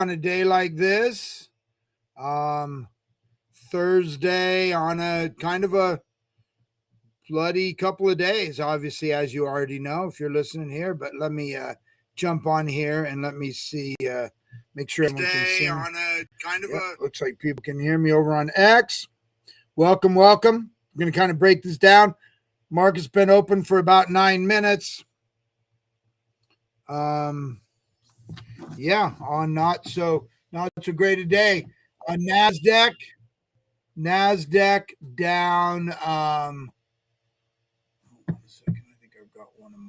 on a day like this, Thursday, on a kind of a bloody couple of days, obviously, as you already know if you're listening here. But let me jump on here and let me see, make sure everyone can see. On a kind of a looks like people can hear me over on X. Welcome. We're going to kind of break this down. Market's been open for about 9 minutes. Yeah, on not so great a day. On Nasdaq down. 1 second, I think I've got one of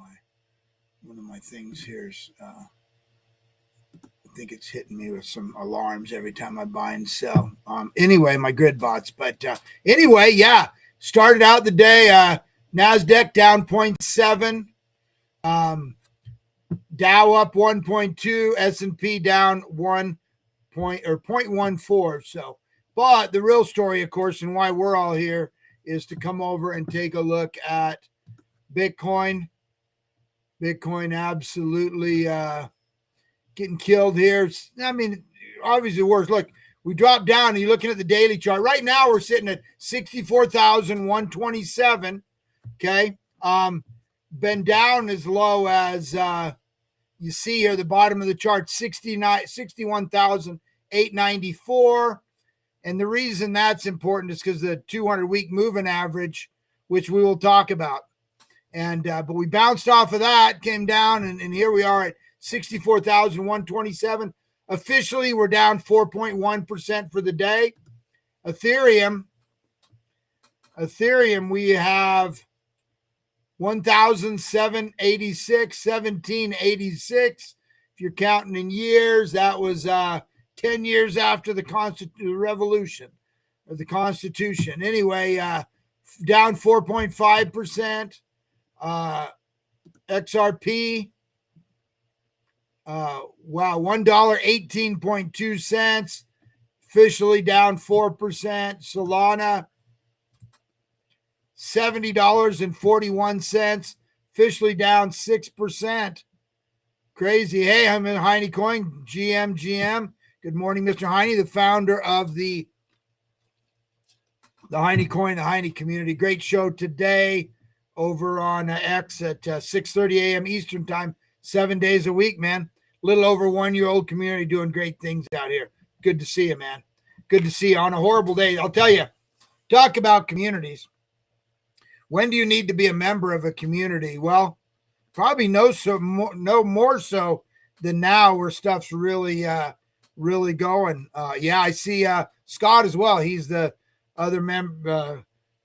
my things here. I think it's hitting me with some alarms every time I buy and sell. Anyway, my grid bots. But anyway, yeah, started out the day. Nasdaq down 0.7. Dow up 1.2, S&P down 0.14. So, but the real story, of course, and why we're all here is to come over and take a look at Bitcoin. Bitcoin absolutely getting killed here. I mean, obviously worse. Look, we dropped down and you're looking at the daily chart. Right now we're sitting at 64,127. Okay. Been down as low as you see here, the bottom of the chart, 61,894. And the reason that's important is because the 200-week moving average, which we will talk about. And but we bounced off of that, came down, and here we are at 64,127. Officially, we're down 4.1% for the day. Ethereum, we have 1,786, 1786. If you're counting in years, that was 10 years after the revolution or the Constitution. Anyway, down 4.5%. XRP, wow, $1.18.2, officially down 4%. Solana, $70.41, officially down 6%. Crazy. Hey, I'm in Heine Coin, GM. Good morning, Mr. Heine, the founder of the Heine Coin, the Heine community. Great show today over on X at 6:30 a.m. Eastern time, 7 days a week, man. Little over 1 year old community doing great things out here. Good to see you, man. Good to see you on a horrible day. I'll tell you, talk about communities. When do you need to be a member of a community? Well, probably no more so than now, where stuff's really going. Yeah, I see Scott as well. He's the other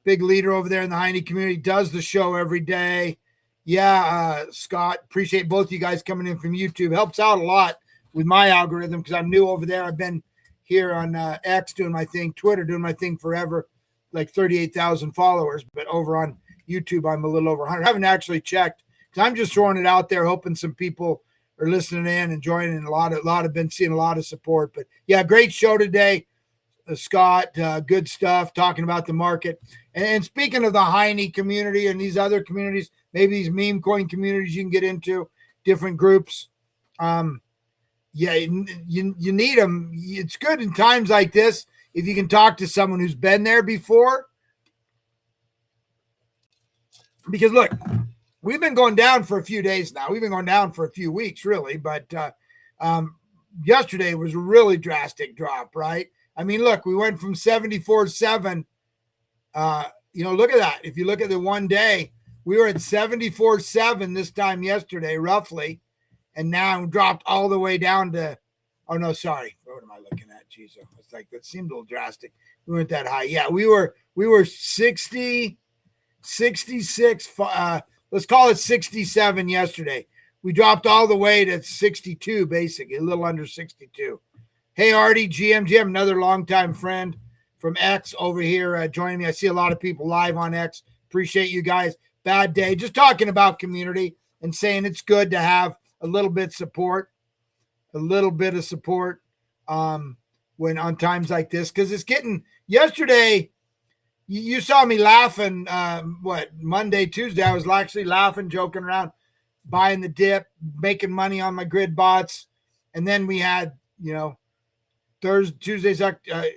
big leader over there in the Heine community, does the show every day. Yeah, Scott, appreciate both of you guys coming in from YouTube. Helps out a lot with my algorithm because I'm new over there. I've been here on X doing my thing, Twitter doing my thing forever, like 38,000 followers. But over on YouTube, I'm a little over 100. I haven't actually checked because I'm just throwing it out there, hoping some people are listening in and joining. A lot of been seeing a lot of support. But yeah, great show today, Scott. Good stuff talking about the market. And speaking of the Heine community and these other communities, maybe these meme coin communities you can get into, different groups. Yeah, you need them. It's good in times like this if you can talk to someone who's been there before. Because look, we've been going down for a few days now. We've been going down for a few weeks, really. But yesterday was a really drastic drop, right? I mean, look, we went from 74.7. Look at that. If you look at the 1 day, we were at 74.7 this time yesterday, roughly. And now dropped all the way down to, oh, no, sorry. What am I looking at? Jeez, it's like that seemed a little drastic. We weren't that high. Yeah, we were 60, 66, let's call it 67 yesterday. We dropped all the way to 62, basically, a little under 62. Hey, Artie, GM, another longtime friend from X over here joining me. I see a lot of people live on X. Appreciate you guys. Bad day. Just talking about community and saying it's good to have a little bit of support when on times like this, because it's getting yesterday. You saw me laughing. Monday, Tuesday, I was actually laughing, joking around, buying the dip, making money on my grid bots. And then we had you know, Tuesday's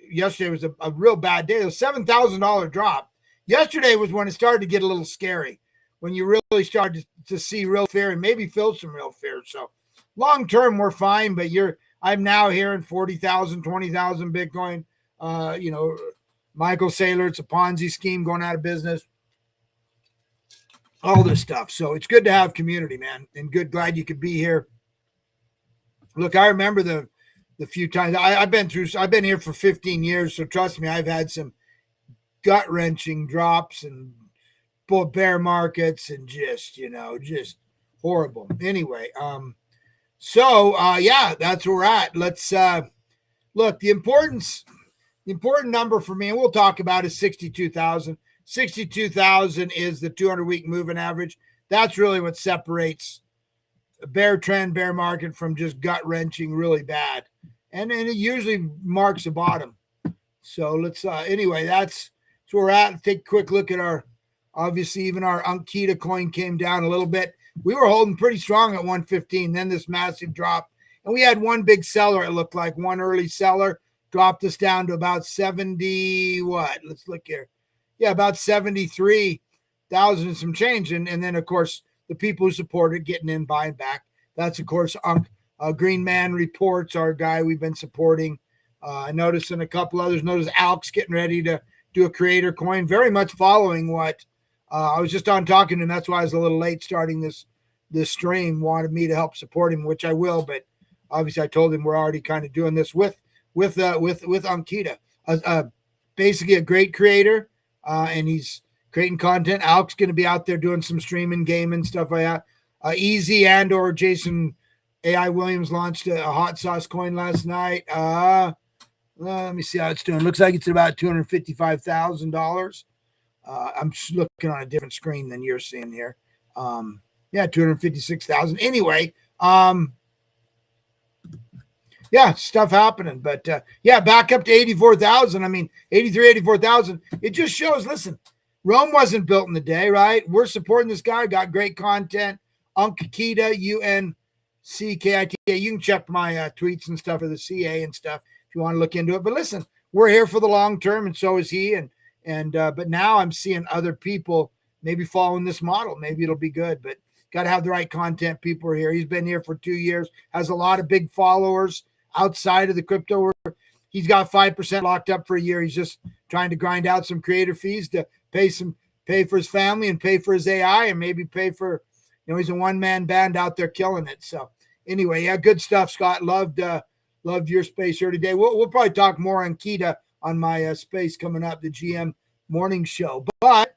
yesterday was a real bad day. It was $7,000 drop. Yesterday was when it started to get a little scary, when you really started to see real fear and maybe feel some real fear. So long term, we're fine, but I'm now hearing 40,000, 20,000 Bitcoin. Michael Saylor, it's a Ponzi scheme, going out of business. All this stuff. So it's good to have community, man, and glad you could be here. Look, I remember the few times I've been here for 15 years. So trust me, I've had some gut wrenching drops and bear markets and just horrible. Anyway, yeah, that's where we're at. Let's look, the important number for me, and we'll talk about, is 62,000. 62,000 is the 200-week moving average. That's really what separates a bear trend, bear market from just gut wrenching really bad. And it usually marks a bottom. So let's, anyway, that's where we're at. Take a quick look at obviously even our Ankita coin came down a little bit. We were holding pretty strong at 115, then this massive drop. And we had one big seller, it looked like, one early seller dropped us down to about 70, let's look here. Yeah, about 73,000 and some change. And then, of course, the people who supported getting in, buying back. That's, of course, Green Man Reports, our guy we've been supporting. I noticed, and a couple others. Notice Alex getting ready to do a creator coin, very much following what I was just on talking to him. That's why I was a little late starting this stream. Wanted me to help support him, which I will. But obviously, I told him we're already kind of doing this with Ankita. Basically, a great creator. And he's creating content. Alex going to be out there doing some streaming, gaming, stuff like that. Easy or Jason AI Williams launched a hot sauce coin last night. Let me see how it's doing. Looks like it's about $255,000. I'm looking on a different screen than you're seeing here. Yeah, 256,000. Anyway, yeah, stuff happening. But yeah, back up to 84,000. I mean, 84,000. It just shows, listen, Rome wasn't built in a day, right? We're supporting this guy, got great content. Ankita, UNCKITA. You can check my tweets and stuff for the CA and stuff if you want to look into it. But listen, we're here for the long term, and so is he. But now I'm seeing other people maybe following this model. Maybe it'll be good, but got to have the right content. People are here. He's been here for 2 years, has a lot of big followers outside of the crypto world. He's got 5% locked up for a year. He's just trying to grind out some creator fees to pay for his family and pay for his AI, and maybe pay for, he's a one-man band out there killing it. So anyway, yeah, good stuff, Scott. Loved your space here today. We'll probably talk more on Kita on my space coming up, the GM morning show. But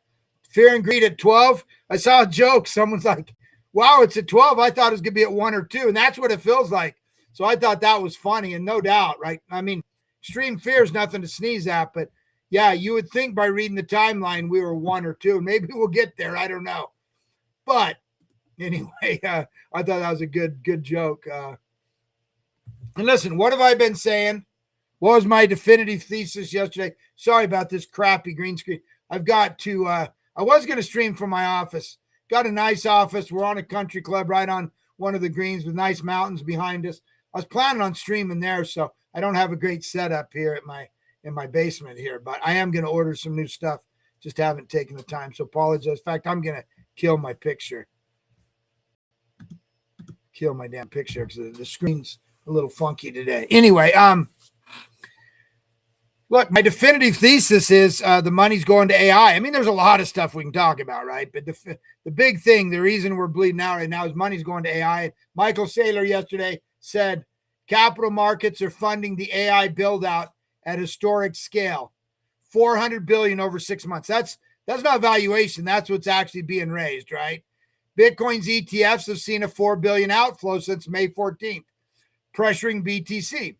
fear and greed at 12. I saw a joke. Someone's like, wow, it's at 12. I thought it was going to be at 1 or 2. And that's what it feels like. So I thought that was funny, and no doubt, right? I mean, extreme fear is nothing to sneeze at, but yeah, you would think by reading the timeline we were 1 or 2. Maybe we'll get there. I don't know. But anyway, I thought that was a good joke. And listen, what have I been saying? What was my definitive thesis yesterday? Sorry about this crappy green screen. I've got to, I was going to stream from my office. Got a nice office. We're on a country club right on one of the greens with nice mountains behind us. I was planning on streaming there, so I don't have a great setup here in my basement here, but I am going to order some new stuff. Just haven't taken the time, so apologize. In fact, I'm going to kill my picture. Kill my damn picture because the screen's a little funky today. Anyway, look, my definitive thesis is the money's going to AI. I mean, there's a lot of stuff we can talk about, right? But the big thing, the reason we're bleeding out right now is money's going to AI. Michael Saylor yesterday said capital markets are funding the AI build out at historic scale, $400 billion over 6 months. That's not valuation. That's what's actually being raised, right? Bitcoin's ETFs have seen a $4 billion outflow since May 14th, pressuring BTC.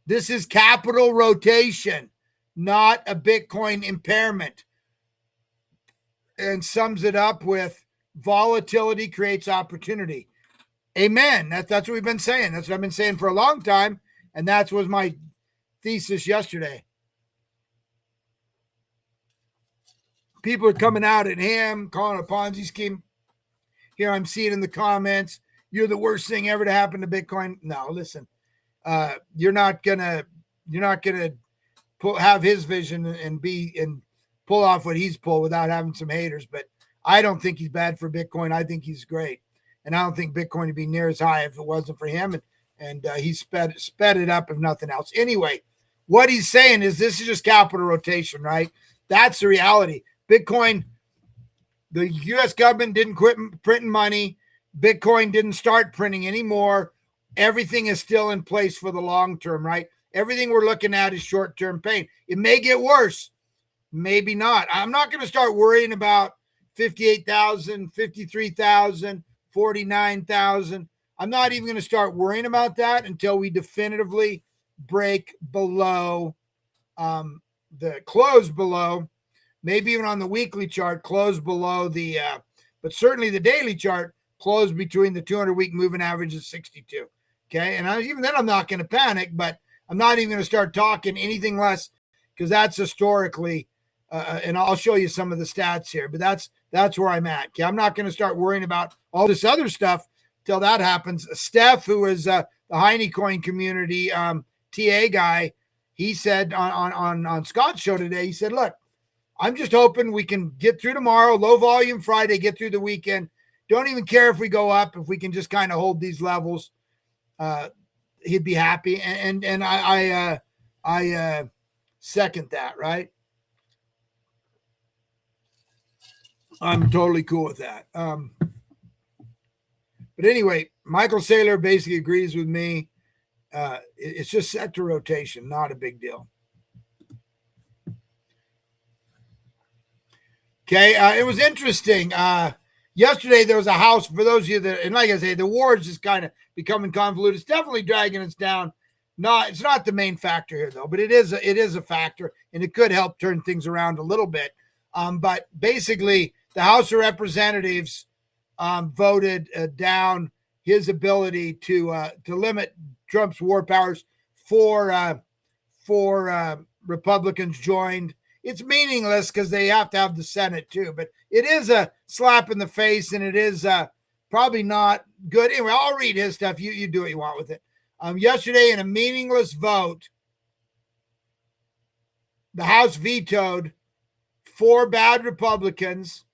This is capital rotation, not a Bitcoin impairment. And sums it up with volatility creates opportunity. Amen. That's what we've been saying. That's what I've been saying for a long time. And that was my thesis yesterday. People are coming out at him, calling it a Ponzi scheme. Here I'm seeing in the comments, you're the worst thing ever to happen to Bitcoin. No, listen. you're not gonna have his vision and pull off what he's pulled without having some haters. But I don't think he's bad for Bitcoin. I think he's great, and I don't think Bitcoin would be near as high if it wasn't for him. And he sped it up if nothing else. Anyway, what he's saying is this is just capital rotation, right? That's the reality. Bitcoin, the U.S. government didn't quit printing money. Bitcoin didn't start printing anymore. Everything is still in place for the long term, right? Everything we're looking at is short-term pain. It may get worse, maybe not. I'm not going to start worrying about 58,000, 53,000, 49,000. I'm not even going to start worrying about that until we definitively break below the close below, maybe even on the weekly chart, close below the, but certainly the daily chart, close between the 200-week moving average of 62. Okay. And even then, I'm not going to panic, but I'm not even going to start talking anything less because that's historically, and I'll show you some of the stats here, but that's where I'm at. Okay. I'm not going to start worrying about all this other stuff till that happens. Steph, who is the Heinecoin community TA guy, he said on Scott's show today, he said, look, I'm just hoping we can get through tomorrow, low volume Friday, get through the weekend. Don't even care if we go up, if we can just kind of hold these levels. He'd be happy. And I second that, right? I'm totally cool with that. But anyway, Michael Saylor basically agrees with me. It's just set to rotation, not a big deal. Okay, it was interesting. Yesterday, there was a house, for those of you that, and like I say, the war is just kind of becoming convoluted. It's definitely dragging us down. It's not the main factor here, though, but it is a factor, and it could help turn things around a little bit. But basically, the House of Representatives voted down his ability to limit Trump's war powers. Four Republicans joined. It's meaningless because they have to have the Senate too, but it is a slap in the face, and it is probably not good. Anyway, I'll read his stuff. You do what you want with it. Yesterday, in a meaningless vote, the House vetoed 4 bad Republicans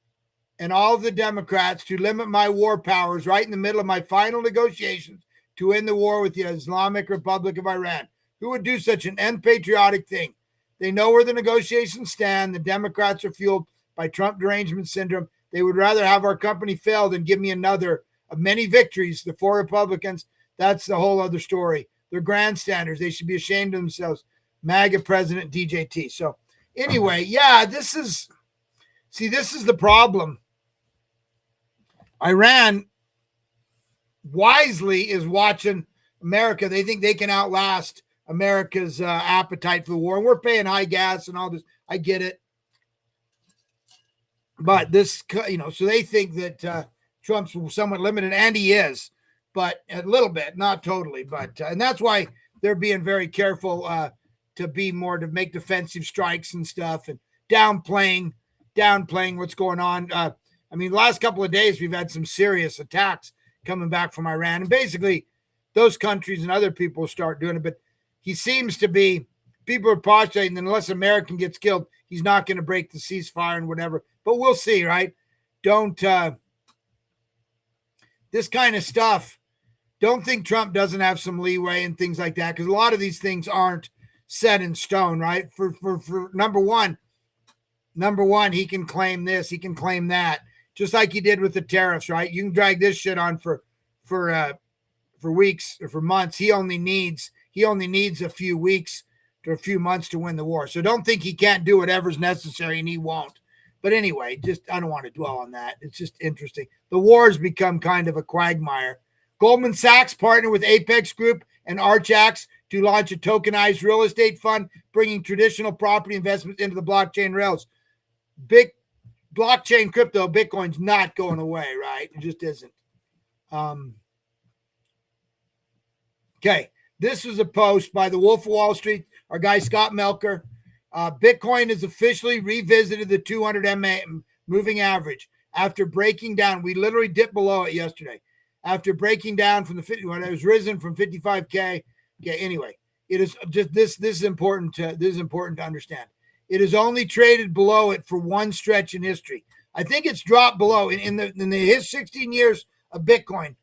and all of the Democrats to limit my war powers right in the middle of my final negotiations to end the war with the Islamic Republic of Iran. Who would do such an unpatriotic thing? They know where the negotiations stand. The Democrats are fueled by Trump derangement syndrome. They would rather have our company fail than give me another of many victories. The 4 Republicans, that's the whole other story. They're grandstanders. They should be ashamed of themselves. MAGA President DJT. So anyway, yeah, this is the problem. Iran wisely is watching America. They think they can outlast America's appetite for the war. And we're paying high gas and all this. I get it. But this, so they think that Trump's somewhat limited, and he is, but a little bit, not totally. But, and that's why they're being very careful to make defensive strikes and stuff and downplaying what's going on. The last couple of days, we've had some serious attacks coming back from Iran. And basically, those countries and other people start doing it. But he seems to be, people are postulating that unless American gets killed, he's not going to break the ceasefire and whatever. But we'll see, right? This kind of stuff, don't think Trump doesn't have some leeway and things like that, because a lot of these things aren't set in stone, right? For number one, he can claim this, he can claim that, just like he did with the tariffs, right? You can drag this shit on for weeks or for months. He only needs a few weeks to a few months to win the war. So don't think he can't do whatever's necessary, and he won't. But anyway, I don't want to dwell on that. It's just interesting. The war has become kind of a quagmire. Goldman Sachs partnered with Apex Group and Archax to launch a tokenized real estate fund, bringing traditional property investments into the blockchain rails. Big blockchain crypto, Bitcoin's not going away, right? It just isn't. Okay, this was a post by the Wolf of Wall Street, our guy Scott Melker. Bitcoin has officially revisited the 200 MA moving average after breaking down. We literally dipped below it yesterday. After breaking down from when it was risen from 55K Okay, anyway, it is just this is important to understand. It is only traded below it for one stretch in history. I think it's dropped below in his 16 years of Bitcoin.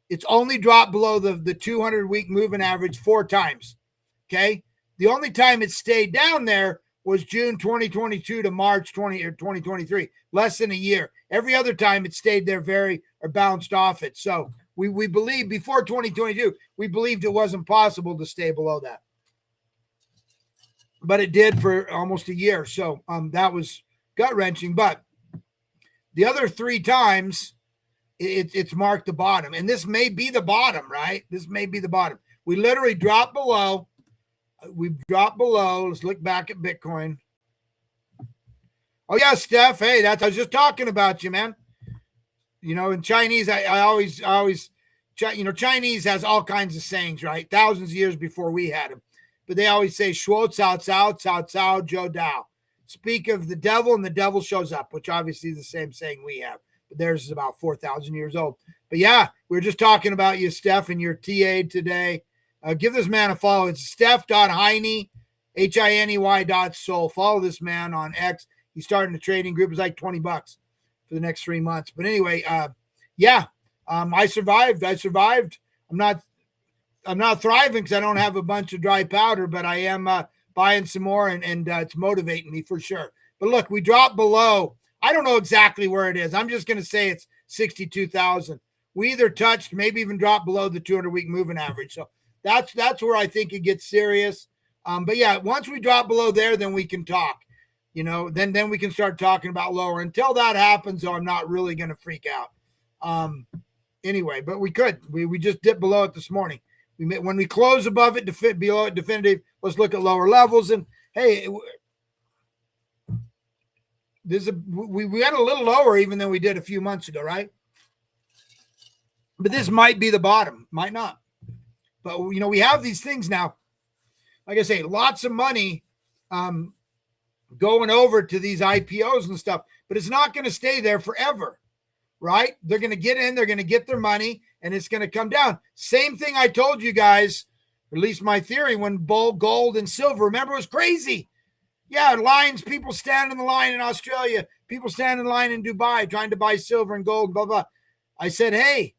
It's only dropped below the 200-week moving average 4 times. Okay, the only time it stayed down there was June 2022 to March 2023, less than a year. Every other time it stayed there or bounced off it. So we believe before 2022, we believed it wasn't possible to stay below that. But it did for almost a year. So that was gut-wrenching. But the other 3 times, it's marked the bottom. And this may be the bottom, right? This may be the bottom. We literally dropped below. We've dropped below. Let's look back at Bitcoin. Oh, yeah, Steph. Hey, I was just talking about you, man. You know, in Chinese, I always, Chinese has all kinds of sayings, right? Thousands of years before we had them. But they always say, Shuo Cao Cao, Cao Cao, Zhou Dao. Speak of the devil and the devil shows up, which obviously is the same saying we have. But theirs is about 4,000 years old. But yeah, we were just talking about you, Steph, and your TA today. Give this man a follow. It's Steph.Hiney, HINEY.soul. Follow this man on X. He's starting a trading group. It's like $20 for the next 3 months. But anyway, I survived. I'm not thriving because I don't have a bunch of dry powder, but I am buying some more, and it's motivating me for sure. But look, we dropped below. I don't know exactly where it is. I'm just going to say it's 62,000. We either touched, maybe even dropped below the 200-week moving average. So that's where I think it gets serious. But yeah, once we drop below there, then we can talk. You know, then we can start talking about lower. Until that happens, though, I'm not really going to freak out. Anyway, but we could. We just dipped below it this morning. When we close above it, below it, definitive, let's look at lower levels. And hey, we got a little lower even than we did a few months ago, right? But this might be the bottom, might not. But you know, we have these things now. Like I say, lots of money going over to these IPOs and stuff, but it's not going to stay there forever, right? They're going to get in, they're going to get their money, and it's going to come down. Same thing I told you guys, or at least my theory, when gold and silver, remember, it was crazy. Yeah, lines, people stand in the line in Australia, people stand in line in Dubai trying to buy silver and gold, blah, blah. I said, hey,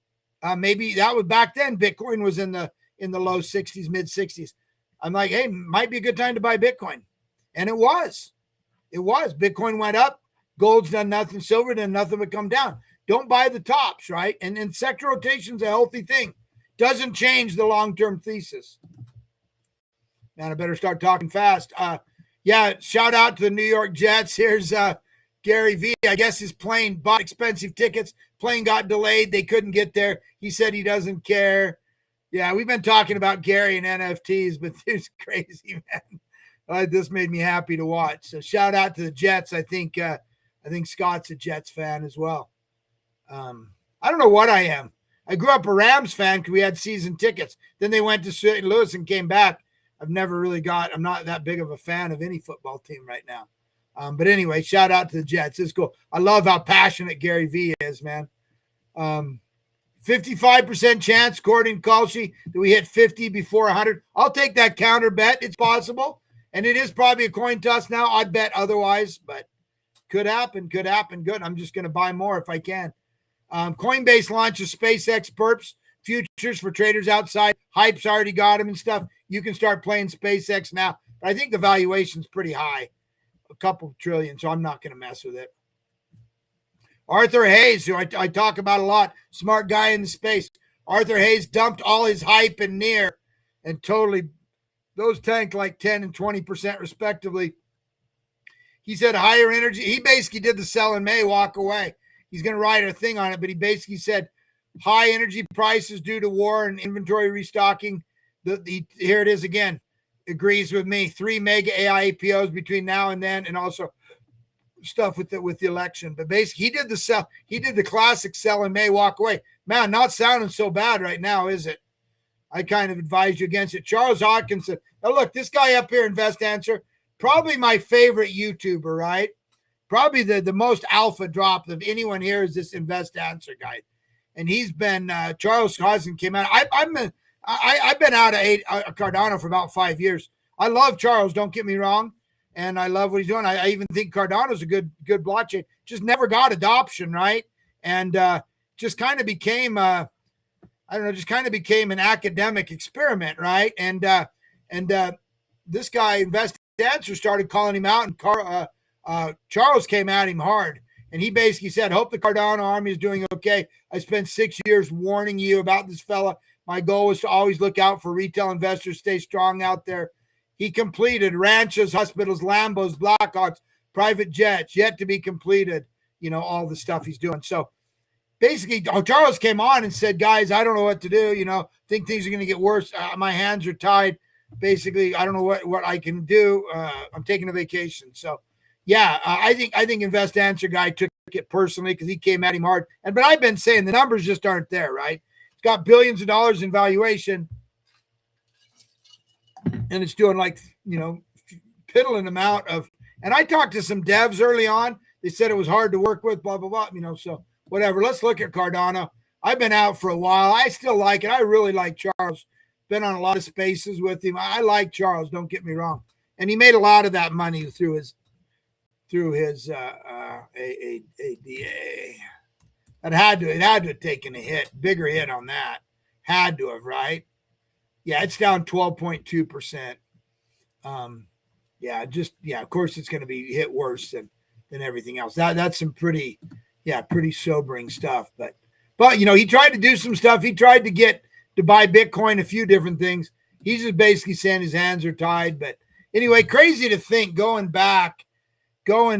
maybe that was back then. Bitcoin was in the low 60s, mid 60s. I'm like, hey, might be a good time to buy Bitcoin. And it was. Bitcoin went up, gold's done nothing, silver done nothing but come down. Don't buy the tops, right? And sector rotation's a healthy thing. Doesn't change the long-term thesis. Man, I better start talking fast. Yeah, shout out to the New York Jets. Here's Gary V. I guess his plane bought expensive tickets. Plane got delayed. They couldn't get there. He said he doesn't care. Yeah, we've been talking about Gary and NFTs, but it's crazy, man. This made me happy to watch. So shout out to the Jets. I think Scott's a Jets fan as well. I don't know what I am. I grew up a Rams fan because we had season tickets. Then they went to St. Louis and came back. I'm not that big of a fan of any football team right now. But anyway, shout out to the Jets. It's cool. I love how passionate Gary V is, man. 55% chance, according to Kalshi, that we hit 50 before 100. I'll take that counter bet. It's possible. And it is probably a coin toss now. I'd bet otherwise, but could happen. Good. I'm just going to buy more if I can. Coinbase launches SpaceX perps futures for traders outside. Hype's already got them and stuff. You can start playing SpaceX now. But I think the valuation's pretty high, a couple trillion, so I'm not going to mess with it. Arthur Hayes, who I talk about a lot, smart guy in the space. Arthur Hayes dumped all his hype and near and totally, those tanked like 10 and 20% respectively. He said higher energy. He basically did the sell in May, walk away. He's going to write a thing on it, but he basically said high energy prices due to war and inventory restocking. Here it is again. Agrees with me. 3 mega AI APOs between now and then, and also stuff with the election. But basically, he did the sell. He did the classic sell in May, walk away. Man, not sounding so bad right now, is it? I kind of advise you against it. Charles Hoskinson. Now look, this guy up here, Invest Answer, probably my favorite YouTuber, right? Probably the most alpha drop of anyone here is this Invest Answer guy. And he's been, Charles Hoskinson came out. I'm I've been out of Cardano for about 5 years. I love Charles, don't get me wrong, and I love what he's doing. I even think Cardano's a good blockchain. Just never got adoption, right? And just kind of became just kind of became an academic experiment, right? And this guy, Invest Answer, started calling him out, and Charles came at him hard. And he basically said, hope the Cardano army is doing okay. I spent 6 years warning you about this fella. My goal was to always look out for retail investors, stay strong out there. He completed ranches, hospitals, Lambos, Blackhawks, private jets, yet to be completed, all the stuff he's doing. So basically, Charles came on and said, guys, I don't know what to do. Think things are going to get worse. My hands are tied. Basically, I don't know what I can do. I'm taking a vacation. So, yeah, I think Invest Answer guy took it personally because he came at him hard. But I've been saying the numbers just aren't there, right? It's got billions of dollars in valuation, and it's doing piddling amount of. And I talked to some devs early on. They said it was hard to work with, blah, blah, blah, so whatever. Let's look at Cardano. I've been out for a while. I still like it. I really like Charles. Been on a lot of spaces with him. I like Charles, don't get me wrong. And he made a lot of that money through his ADA. It had to have taken a bigger hit on that. Had to have, right? Yeah, it's down 12.2%. Of course it's going to be hit worse than everything else. That's some pretty sobering stuff. But he tried to do some stuff. He tried to get to buy Bitcoin, a few different things. He's just basically saying his hands are tied. But anyway, crazy to think going back all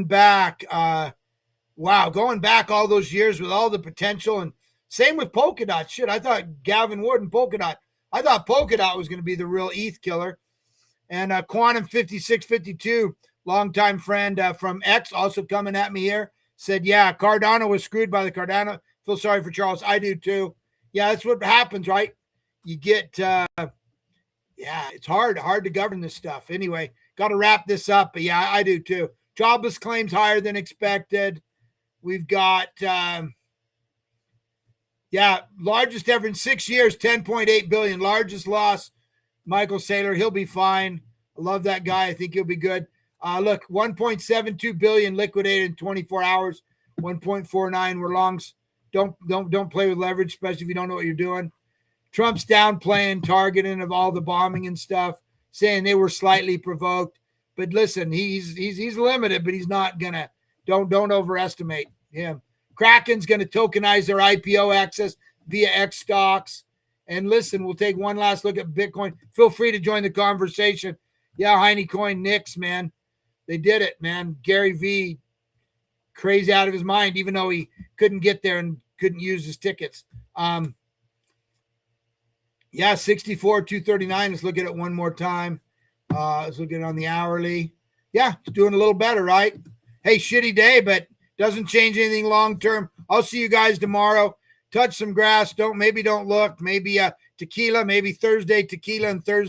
those years with all the potential, and same with Polkadot. Shit, I thought Gavin Wood and Polkadot. I thought Polkadot was going to be the real ETH killer. And Quantum 5652, longtime friend from X, also coming at me here, said, yeah, Cardano was screwed by the Cardano. Feel sorry for Charles. I do too. Yeah, that's what happens, right? You get, it's hard to govern this stuff. Anyway, got to wrap this up. But yeah, I do too. Jobless claims higher than expected. We've got, largest ever in 6 years, 10.8 billion. Largest loss, Michael Saylor. He'll be fine. I love that guy. I think he'll be good. Look, 1.72 billion liquidated in 24 hours. 1.49 were longs. Don't play with leverage, especially if you don't know what you're doing. Trump's downplaying targeting of all the bombing and stuff, saying they were slightly provoked. But listen, he's limited, but he's not gonna. Don't overestimate him. Kraken's gonna tokenize their IPO access via X stocks. And listen, we'll take one last look at Bitcoin. Feel free to join the conversation. Yeah, Heinecoin, Nix, man, they did it, man. Gary V, crazy out of his mind, even though he couldn't get there and couldn't use his tickets. 64,239. Let's look at it one more time. Let's look at it on the hourly. Yeah, it's doing a little better, right? Hey, shitty day, but doesn't change anything long term. I'll see you guys tomorrow. Touch some grass. Don't look. Maybe tequila. Maybe Thursday tequila and Thursday.